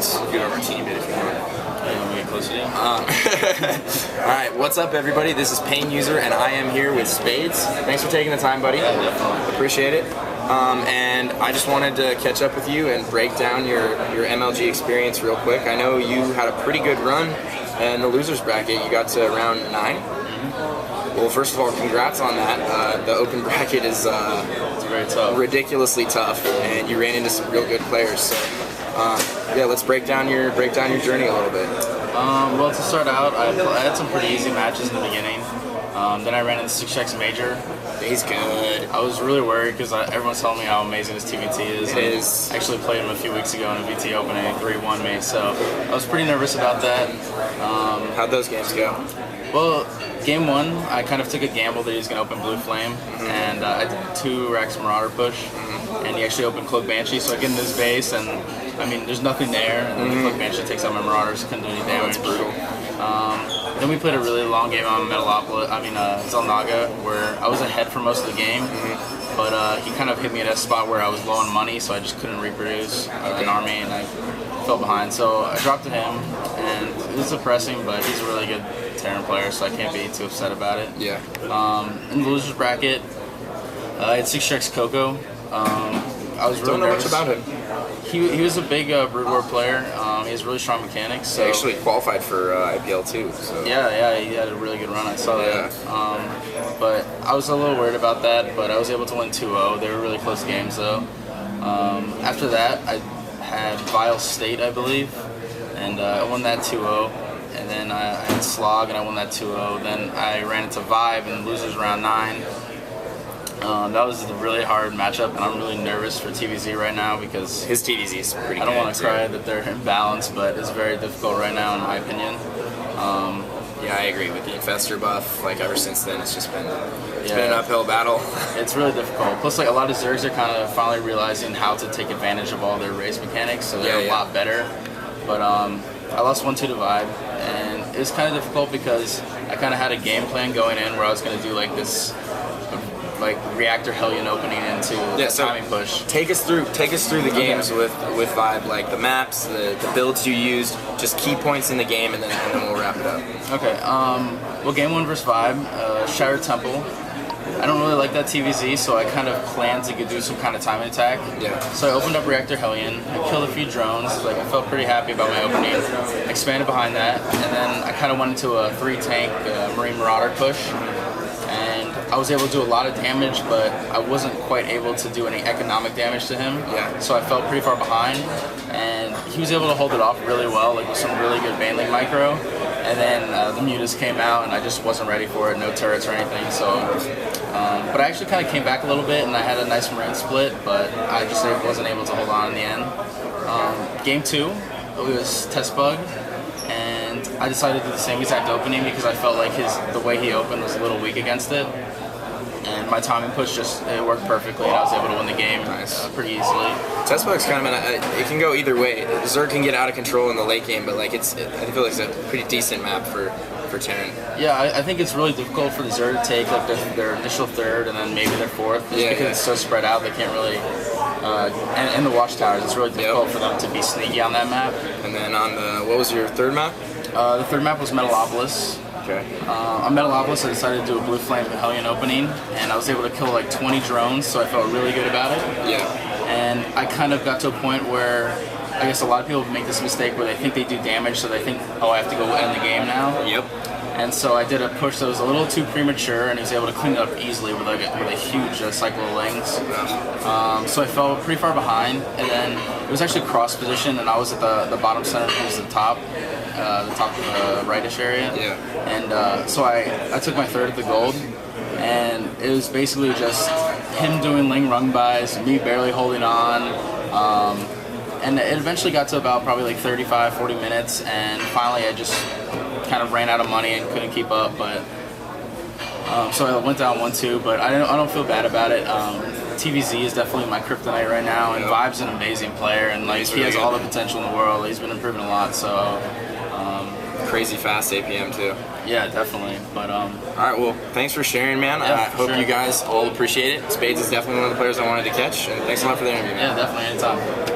Spades. Get over a teeny bit if you want. Let me get closer to you. Alright, what's up everybody? This is PainUser and I am here with Spades. Thanks for taking the time, buddy. Yeah, definitely. Appreciate it. And I just wanted to catch up with you and break down your MLG experience real quick. I know you had a pretty good run in the losers bracket. You got to round 9. Well, first of all, congrats on that. The open bracket is It's very tough. ridiculously tough, and you ran into some real good players. So, yeah, let's break down your journey a little bit. Well, to start out, I had some pretty easy matches in the beginning. Then I ran into 6x Major. He's good. I was really worried because everyone's telling me how amazing his TVT is. It is. I actually played him a few weeks ago in a VT Open and he 3-1 me, so I was pretty nervous about that. How'd those games go? Well, game 1, I kind of took a gamble that he was going to open Blue Flame, and I did 2 racks Marauder push, and he actually opened Cloak Banshee, so I get in his base, and I mean, there's nothing there, and then the Cloak Banshee takes out my Marauders, couldn't do any damage. That's brutal. Then we played a really long game on Zelnaga, where I was ahead for most of the game, but he kind of hit me at a spot where I was low on money, so I just couldn't reproduce an army, and I fell behind. So I dropped to him, and it was depressing, but he's a really good Terran player, so I can't be too upset about it. Yeah. In the losers bracket, I had 6x Coco. I was really nervous. Don't know much about him. He was a big Brood War player. He has really strong mechanics. So He actually qualified for IPL too. So. yeah, he had a really good run. I saw that. But I was a little worried about that, but I was able to win 2-0. They were really close games though. After that, I had Vile State, I believe, and I won that 2-0. And then I had Slog, and I won that 2-0. Then I ran into Vibe in losers round 9. That was a really hard matchup, and I'm really nervous for TVZ right now because His TVZ is pretty good. I don't want to cry that they're imbalanced, but it's very difficult right now in my opinion. Yeah, I agree with the Infestor buff. Like ever since then, it's just been been an uphill battle. It's really difficult. Plus, like a lot of Zergs are kind of finally realizing how to take advantage of all their race mechanics, so they're a lot better. But I lost 1-2 to Vibe, and it was kind of difficult because I kind of had a game plan going in where I was going to do like this, like Reactor Hellion opening into the timing push. Take us through the games with Vibe, like the maps, the builds you used, just key points in the game, and then we'll wrap it up. Okay. Well, game 1 versus Vibe, Shattered Temple. I don't really like that TVZ, so I kind of planned to do some kind of timing attack. Yeah. So I opened up Reactor Hellion, I killed a few drones, like I felt pretty happy about my opening, expanded behind that, and then I kind of went into a 3-tank Marine Marauder push, and I was able to do a lot of damage, but I wasn't quite able to do any economic damage to him. Yeah. So I fell pretty far behind, and he was able to hold it off really well, like with some really good Baneling micro. And then the Mutas came out, and I just wasn't ready for it, no turrets or anything. So, but I actually kind of came back a little bit, and I had a nice Marine split, but I just wasn't able to hold on in the end. Game 2, it was Test Bug, and I decided to do the same exact opening because I felt like the way he opened was a little weak against it. And my timing push it worked perfectly, and I was able to win the game pretty easily. Test Bug's kind of it can go either way. Zerg can get out of control in the late game, but like I feel like it's a pretty decent map for Terran. Yeah, I think it's really difficult for the Zerg to take like their initial 3rd and then maybe their 4th, just because it's so spread out. They can't really, and the watchtowers, it's really difficult for them to be sneaky on that map. And then on what was your 3rd map? The 3rd map was Metalopolis. Okay. On Metalopolis, I decided to do a Blue Flame Hellion opening, and I was able to kill like 20 drones, so I felt really good about it. Yeah. And I kind of got to a point where I guess a lot of people make this mistake where they think they do damage, so they think, oh, I have to go end the game now. Yep. And so I did a push that was a little too premature, and he was able to clean it up easily with a huge cycle of lings. So I fell pretty far behind, and then it was actually cross position, and I was at the bottom center, it was the top rightish area. Yeah. And so I took my 3rd of the gold, and it was basically just him doing ling rung buys, me barely holding on. And it eventually got to about probably like 35-40 minutes, and finally I just kind of ran out of money and couldn't keep up. But so I went down 1-2, but I don't feel bad about it. TVZ is definitely my kryptonite right now, and Vibe's an amazing player, and like he has all the potential in the world. He's been improving a lot, so crazy fast APM too. Yeah, definitely. But all right, well, thanks for sharing, man. I hope you guys all appreciate it. Spades is definitely one of the players I wanted to catch, and thanks a lot for the interview, man. Yeah, definitely, anytime.